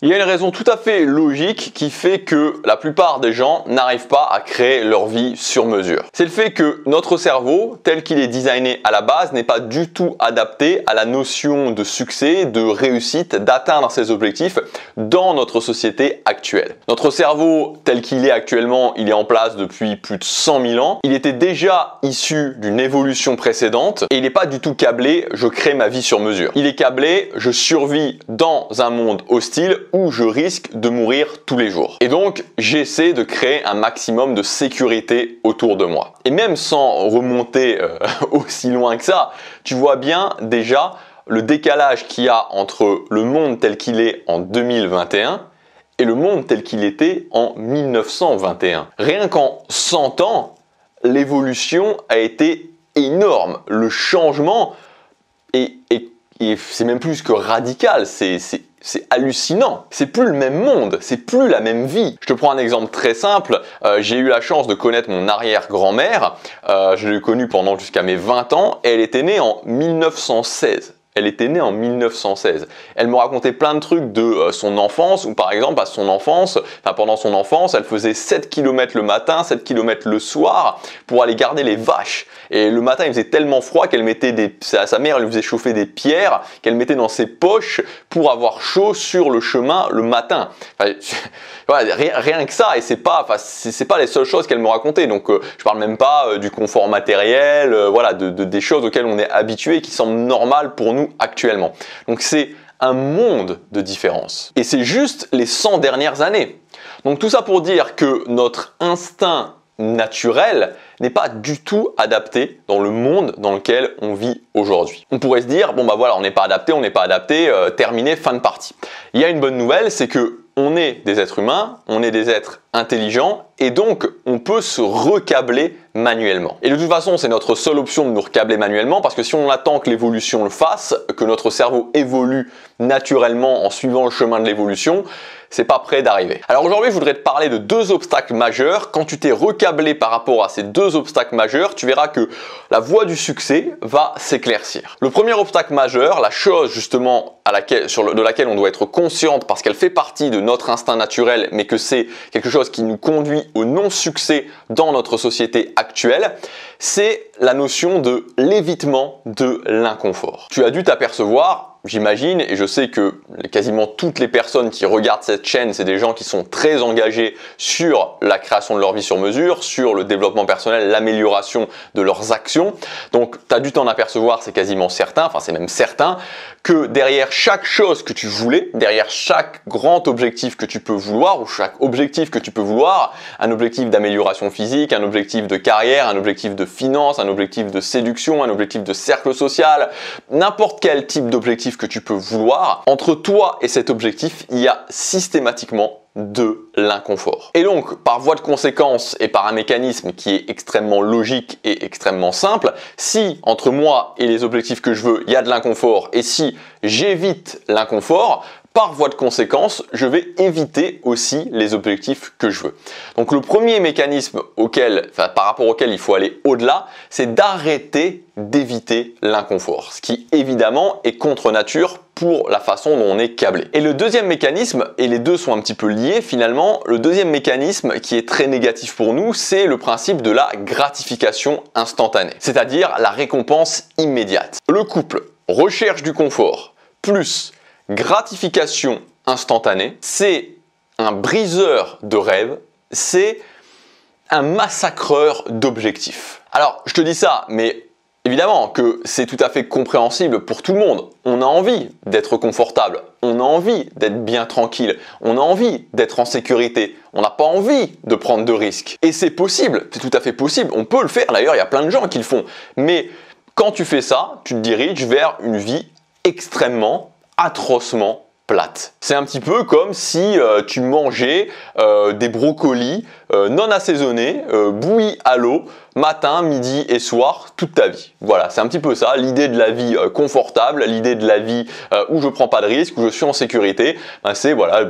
Il y a une raison tout à fait logique qui fait que la plupart des gens n'arrivent pas à créer leur vie sur mesure. C'est le fait que notre cerveau, tel qu'il est designé à la base, n'est pas du tout adapté à la notion de succès, de réussite, d'atteindre ses objectifs dans notre société actuelle. Notre cerveau, tel qu'il est actuellement, il est en place depuis plus de 100 000 ans. Il était déjà issu d'une évolution précédente et il n'est pas du tout câblé « je crée ma vie sur mesure ». Il est câblé « je survis dans un monde hostile » où je risque de mourir tous les jours. Et donc, j'essaie de créer un maximum de sécurité autour de moi. Et même sans remonter aussi loin que ça, tu vois bien déjà le décalage qu'il y a entre le monde tel qu'il est en 2021 et le monde tel qu'il était en 1921. Rien qu'en 100 ans, l'évolution a été énorme. Le changement est c'est même plus que radical, c'est hallucinant. C'est plus le même monde, c'est plus la même vie. Je te prends un exemple très simple. J'ai eu la chance de connaître mon arrière-grand-mère. Je l'ai connue pendant jusqu'à mes 20 ans et elle était née en 1916. Elle était née en 1916. Elle me racontait plein de trucs de son enfance, où par exemple, pendant son enfance, elle faisait 7 km le matin, 7 km le soir pour aller garder les vaches. Et le matin, il faisait tellement froid qu'elle mettait sa mère lui faisait chauffer des pierres qu'elle mettait dans ses poches pour avoir chaud sur le chemin le matin. Enfin, voilà, rien que ça, et c'est pas les seules choses qu'elle me racontait. Donc, je parle même pas du confort matériel, voilà, des choses auxquelles on est habitué et qui semblent normales pour nous actuellement. Donc c'est un monde de différence. Et c'est juste les 100 dernières années. Donc tout ça pour dire que notre instinct naturel n'est pas du tout adapté dans le monde dans lequel on vit aujourd'hui. On pourrait se dire, bon bah voilà, on n'est pas adapté, terminé, fin de partie. Il y a une bonne nouvelle, c'est que on est des êtres humains, on est des êtres intelligents et donc on peut se recabler manuellement. Et de toute façon, c'est notre seule option de nous recabler manuellement parce que si on attend que l'évolution le fasse, que notre cerveau évolue naturellement en suivant le chemin de l'évolution, c'est pas prêt d'arriver. Alors aujourd'hui, je voudrais te parler de 2 obstacles majeurs. Quand tu t'es recablé par rapport à ces 2 obstacles majeurs, tu verras que la voie du succès va s'éclaircir. Le premier obstacle majeur, la chose justement de laquelle on doit être consciente parce qu'elle fait partie de notre instinct naturel, mais que c'est quelque chose qui nous conduit au non-succès dans notre société actuelle, c'est la notion de l'évitement de l'inconfort. Tu as dû t'apercevoir, j'imagine, et je sais que quasiment toutes les personnes qui regardent cette chaîne, c'est des gens qui sont très engagés sur la création de leur vie sur mesure, sur le développement personnel, l'amélioration de leurs actions. Donc, tu as dû t'en apercevoir, c'est quasiment certain, enfin c'est même certain, que derrière chaque chose que tu voulais, derrière chaque grand objectif que tu peux vouloir, ou chaque objectif que tu peux vouloir, un objectif d'amélioration physique, un objectif de carrière, un objectif de finance, un objectif de séduction, un objectif de cercle social, n'importe quel type d'objectif que tu peux vouloir, entre toi et cet objectif, il y a systématiquement de l'inconfort. Et donc, par voie de conséquence et par un mécanisme qui est extrêmement logique et extrêmement simple, si entre moi et les objectifs que je veux, il y a de l'inconfort et si j'évite l'inconfort, par voie de conséquence, je vais éviter aussi les objectifs que je veux. Donc le premier mécanisme par rapport auquel il faut aller au-delà, c'est d'arrêter d'éviter l'inconfort. Ce qui évidemment est contre nature pour la façon dont on est câblé. Et le deuxième mécanisme, et les deux sont un petit peu liés finalement, le deuxième mécanisme qui est très négatif pour nous, c'est le principe de la gratification instantanée. C'est-à-dire la récompense immédiate. Le couple recherche du confort plus gratification instantanée, c'est un briseur de rêves, c'est un massacreur d'objectifs. Alors, je te dis ça, mais évidemment que c'est tout à fait compréhensible pour tout le monde. On a envie d'être confortable, on a envie d'être bien tranquille, on a envie d'être en sécurité, on n'a pas envie de prendre de risques. Et c'est possible, c'est tout à fait possible, on peut le faire, d'ailleurs il y a plein de gens qui le font. Mais quand tu fais ça, tu te diriges vers une vie extrêmement, atrocement plate. C'est un petit peu comme si tu mangeais des brocolis non assaisonnés, bouillis à l'eau, matin, midi et soir, toute ta vie. Voilà, c'est un petit peu ça, l'idée de la vie confortable, l'idée de la vie où je prends pas de risque, où je suis en sécurité, c'est voilà,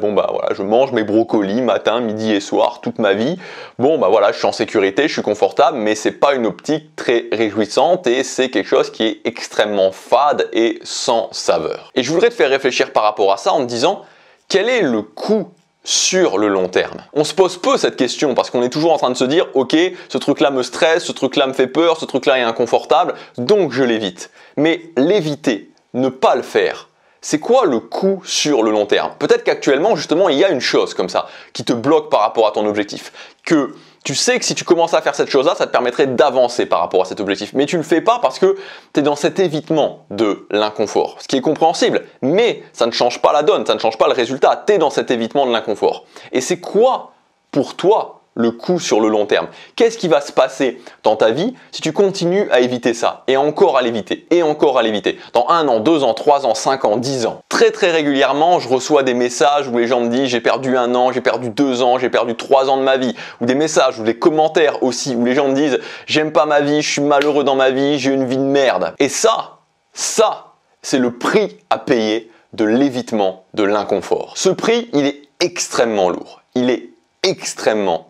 je mange mes brocolis matin, midi et soir, toute ma vie. Bon bah voilà, je suis en sécurité, je suis confortable, mais c'est pas une optique très réjouissante et c'est quelque chose qui est extrêmement fade et sans saveur. Et je voudrais te faire réfléchir par rapport à ça en te disant, quel est le coût sur le long terme? On se pose peu cette question parce qu'on est toujours en train de se dire ok, ce truc-là me stresse, ce truc-là me fait peur, ce truc-là est inconfortable, donc je l'évite. Mais l'éviter, ne pas le faire, c'est quoi le coût sur le long terme? Peut-être qu'actuellement, justement, il y a une chose comme ça qui te bloque par rapport à ton objectif, que tu sais que si tu commences à faire cette chose-là, ça te permettrait d'avancer par rapport à cet objectif. Mais tu ne le fais pas parce que tu es dans cet évitement de l'inconfort. Ce qui est compréhensible, mais ça ne change pas la donne, ça ne change pas le résultat. Tu es dans cet évitement de l'inconfort. Et c'est quoi pour toi le coût sur le long terme? Qu'est-ce qui va se passer dans ta vie si tu continues à éviter ça et encore à l'éviter et encore à l'éviter? Dans 1 an, 2 ans, 3 ans, 5 ans, 10 ans. Très régulièrement, je reçois des messages où les gens me disent j'ai perdu 1 an, j'ai perdu 2 ans, j'ai perdu 3 ans de ma vie, ou des messages ou des commentaires aussi où les gens me disent j'aime pas ma vie, je suis malheureux dans ma vie, j'ai une vie de merde. Et ça, c'est le prix à payer de l'évitement de l'inconfort. Ce prix, il est extrêmement lourd. Il est extrêmement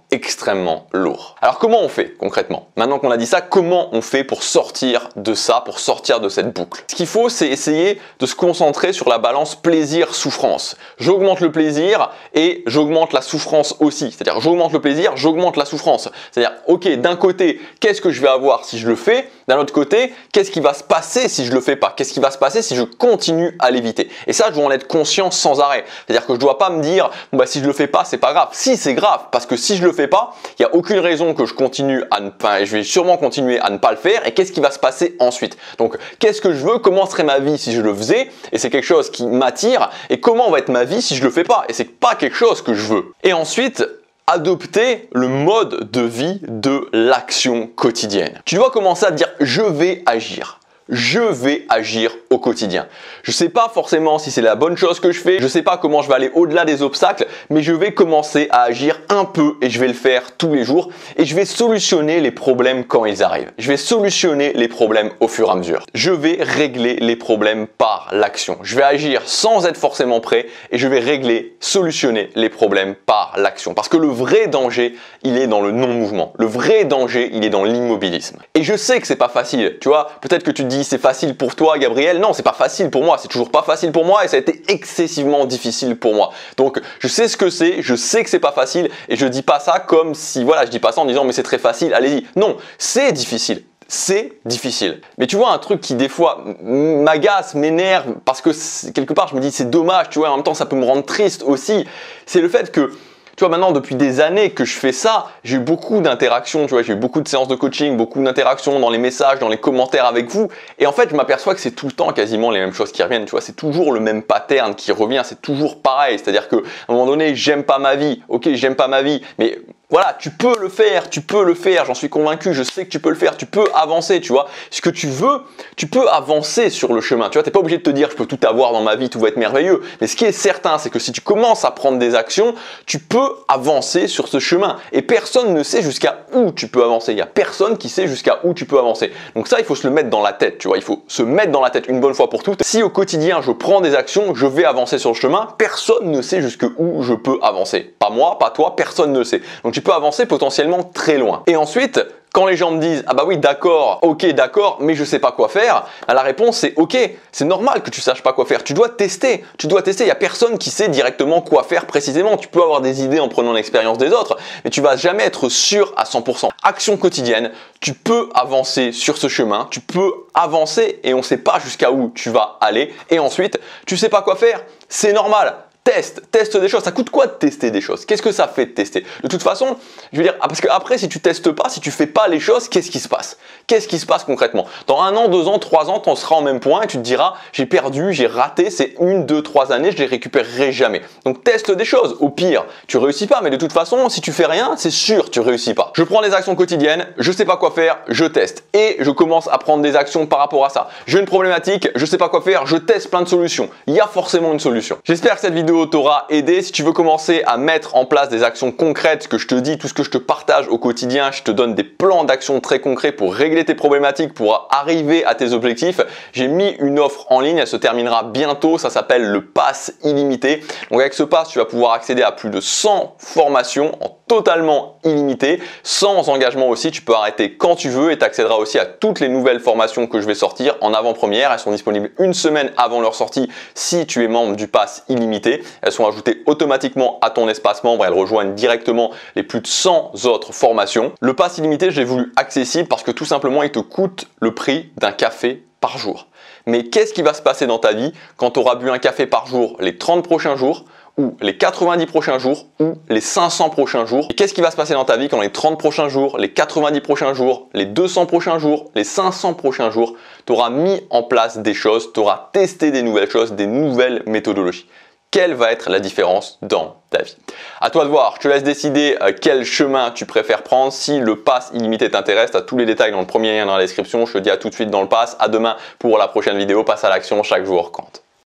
lourd. Alors comment on fait concrètement? Maintenant qu'on a dit ça, comment on fait pour sortir de ça, pour sortir de cette boucle? Ce qu'il faut, c'est essayer de se concentrer sur la balance plaisir-souffrance. J'augmente le plaisir et j'augmente la souffrance aussi. C'est-à-dire j'augmente le plaisir, j'augmente la souffrance. C'est-à-dire ok, d'un côté, qu'est-ce que je vais avoir si je le fais? D'un autre côté, qu'est-ce qui va se passer si je le fais pas? Qu'est-ce qui va se passer si je continue à l'éviter? Et ça, je dois en être conscient sans arrêt. C'est-à-dire que je dois pas me dire bon, bah, si je le fais pas, c'est pas grave. Si, c'est grave, parce que si je le fais pas, il n'y a aucune raison que je continue à ne pas, et je vais sûrement continuer à ne pas le faire. Et qu'est-ce qui va se passer ensuite? Donc, qu'est-ce que je veux? Comment serait ma vie si je le faisais? Et c'est quelque chose qui m'attire. Et comment va être ma vie si je le fais pas? Et c'est pas quelque chose que je veux. Et ensuite, adopter le mode de vie de l'action quotidienne. Tu dois commencer à te dire je vais agir. Je vais agir au quotidien. Je ne sais pas forcément si c'est la bonne chose que je fais, je ne sais pas comment je vais aller au-delà des obstacles, mais je vais commencer à agir un peu et je vais le faire tous les jours et je vais solutionner les problèmes quand ils arrivent. Je vais solutionner les problèmes au fur et à mesure. Je vais régler les problèmes par l'action. Je vais agir sans être forcément prêt et je vais régler, solutionner les problèmes par l'action. Parce que le vrai danger, il est dans le non-mouvement. Le vrai danger, il est dans l'immobilisme. Et je sais que c'est pas facile. Tu vois, peut-être que tu te dis c'est facile pour toi Gabriel. Non, c'est pas facile pour moi, c'est toujours pas facile pour moi et ça a été excessivement difficile pour moi. Donc je sais ce que c'est, je sais que c'est pas facile et je dis pas ça comme si, voilà, je dis pas ça en disant mais c'est très facile, allez-y. Non, c'est difficile. C'est difficile. Mais tu vois, un truc qui des fois m'agace, m'énerve, parce que quelque part je me dis c'est dommage, tu vois, en même temps ça peut me rendre triste aussi, c'est le fait que tu vois, maintenant, depuis des années que je fais ça, j'ai eu beaucoup d'interactions, tu vois, j'ai eu beaucoup de séances de coaching, beaucoup d'interactions dans les messages, dans les commentaires avec vous. Et en fait, je m'aperçois que c'est tout le temps quasiment les mêmes choses qui reviennent, tu vois, c'est toujours le même pattern qui revient, c'est toujours pareil. C'est-à-dire qu'à un moment donné, j'aime pas ma vie, ok, j'aime pas ma vie, mais voilà, tu peux le faire, j'en suis convaincu, je sais que tu peux le faire, tu peux avancer, tu vois. Ce que tu veux, tu peux avancer sur le chemin, tu vois, t'es pas obligé de te dire je peux tout avoir dans ma vie, tout va être merveilleux. Mais ce qui est certain, c'est que si tu commences à prendre des actions, tu peux avancer sur ce chemin. Et personne ne sait jusqu'à où tu peux avancer, il y a personne qui sait jusqu'à où tu peux avancer. Donc ça, il faut se le mettre dans la tête, tu vois, il faut se mettre dans la tête une bonne fois pour toutes. Si au quotidien, je prends des actions, je vais avancer sur le chemin, personne ne sait jusqu'où je peux avancer. Pas moi, pas toi, personne ne sait. Donc tu peux avancer potentiellement très loin. Et ensuite, quand les gens me disent ah bah oui d'accord, ok d'accord, mais je sais pas quoi faire, la réponse c'est ok, c'est normal que tu saches pas quoi faire, tu dois tester, il y a personne qui sait directement quoi faire précisément, tu peux avoir des idées en prenant l'expérience des autres, mais tu vas jamais être sûr à 100%. Action quotidienne, tu peux avancer sur ce chemin, tu peux avancer et on sait pas jusqu'à où tu vas aller, et ensuite tu sais pas quoi faire, c'est normal. Teste des choses. Ça coûte quoi de tester des choses? Qu'est-ce que ça fait de tester? De toute façon, je veux dire, parce qu'après, si tu testes pas, si tu fais pas les choses, qu'est-ce qui se passe? Qu'est-ce qui se passe concrètement? Dans 1 an, 2 ans, 3 ans, tu en seras au même point et tu te diras, j'ai perdu, j'ai raté, c'est 1, 2, 3 années, je les récupérerai jamais. Donc teste des choses. Au pire, tu réussis pas, mais de toute façon, si tu fais rien, c'est sûr, tu réussis pas. Je prends des actions quotidiennes, je sais pas quoi faire, je teste et je commence à prendre des actions par rapport à ça. J'ai une problématique, je sais pas quoi faire, je teste plein de solutions. Il y a forcément une solution. J'espère que cette vidéo t'aura aidé. Si tu veux commencer à mettre en place des actions concrètes, ce que je te dis, tout ce que je te partage au quotidien, je te donne des plans d'action très concrets pour régler tes problématiques, pour arriver à tes objectifs. J'ai mis une offre en ligne, elle se terminera bientôt, ça s'appelle le Pass illimité. Donc avec ce pass, tu vas pouvoir accéder à plus de 100 formations en totalement illimité, sans engagement aussi, tu peux arrêter quand tu veux et tu accéderas aussi à toutes les nouvelles formations que je vais sortir en avant-première. Elles sont disponibles 1 semaine avant leur sortie si tu es membre du Pass illimité. illimitées. Elles sont ajoutées automatiquement à ton espace membre. Elles rejoignent directement les plus de 100 autres formations. Le pass illimité, j'ai voulu accessible parce que tout simplement, il te coûte le prix d'un café par jour. Mais qu'est-ce qui va se passer dans ta vie quand tu auras bu un café par jour les 30 prochains jours, ou les 90 prochains jours, ou les 500 prochains jours? Et qu'est-ce qui va se passer dans ta vie quand les 30 prochains jours, les 90 prochains jours, les 200 prochains jours, les 500 prochains jours, tu auras mis en place des choses, tu auras testé des nouvelles choses, des nouvelles méthodologies? Quelle va être la différence dans ta vie? À toi de voir, je te laisse décider quel chemin tu préfères prendre. Si le pass illimité t'intéresse, tu as tous les détails dans le premier lien dans la description. Je te dis à tout de suite dans le pass. À demain pour la prochaine vidéo. Passe à l'action, chaque jour compte.